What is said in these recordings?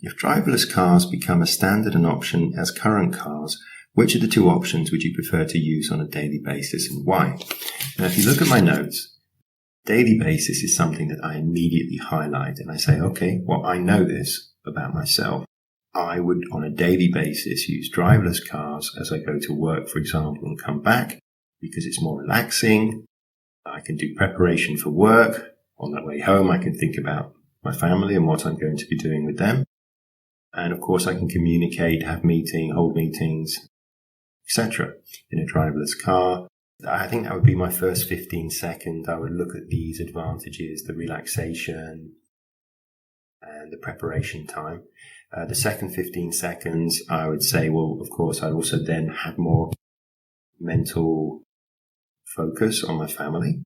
If driverless cars become as standard an option as current cars, which of the two options would you prefer to use on a daily basis and why? Now, if you look at my notes, daily basis is something that I immediately highlight and I say, okay, well, I know this about myself. I would, on a daily basis, use driverless cars as I go to work, for example, and come back because it's more relaxing. I can do preparation for work. On that way home, I can think about my family and what I'm going to be doing with them. And of course, I can communicate, hold meetings, etc. in a driverless car. I think that would be my first 15 seconds. I would look at these advantages, the relaxation and the preparation time. The second 15 seconds, I would say, well, of course, I'd also then have more mental focus on my family.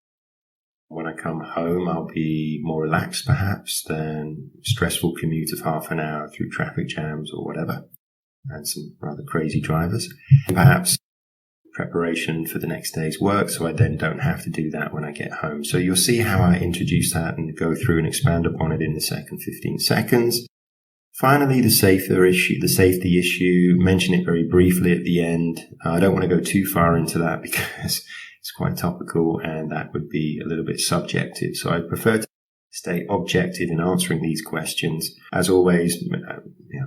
When I come home, I'll be more relaxed, perhaps, than stressful commute of half an hour through traffic jams or whatever, and some rather crazy drivers. Perhaps preparation for the next day's work, so I then don't have to do that when I get home. So you'll see how I introduce that and go through and expand upon it in the second 15 seconds. Finally, the safety issue, mention it very briefly at the end. I don't want to go too far into that because it's quite topical and that would be a little bit subjective. So I prefer to stay objective in answering these questions. As always,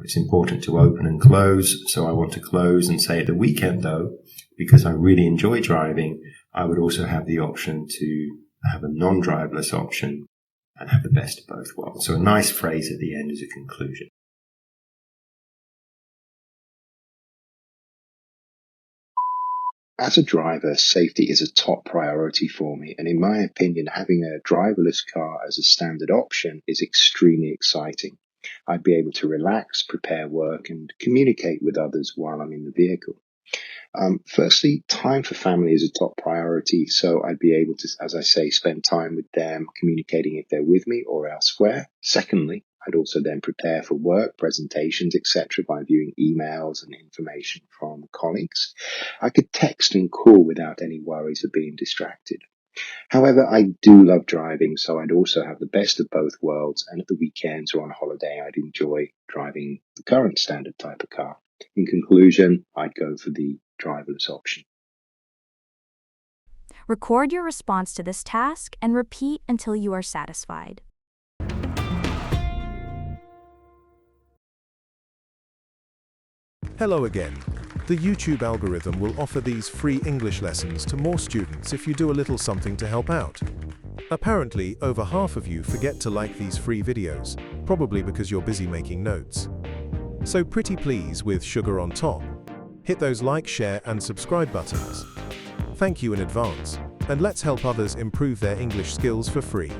it's important to open and close. So I want to close and say at the weekend, though, because I really enjoy driving, I would also have the option to have a non-driverless option and have the best of both worlds. So a nice phrase at the end as a conclusion. As a driver, safety is a top priority for me, and in my opinion, having a driverless car as a standard option is extremely exciting. I'd be able to relax, prepare work, and communicate with others while I'm in the vehicle. Firstly, time for family is a top priority, so I'd be able to, as I say, spend time with them, communicating if they're with me or elsewhere. Secondly, I'd also then prepare for work, presentations, etc. by viewing emails and information from colleagues. I could text and call without any worries of being distracted. However, I do love driving, so I'd also have the best of both worlds, and at the weekends or on holiday, I'd enjoy driving the current standard type of car. In conclusion, I'd go for the driverless option. Record your response to this task and repeat until you are satisfied. Hello again. The YouTube algorithm will offer these free English lessons to more students if you do a little something to help out. Apparently, over half of you forget to like these free videos, probably because you're busy making notes. So pretty please, with sugar on top, hit those like, share, and subscribe buttons. Thank you in advance, and let's help others improve their English skills for free.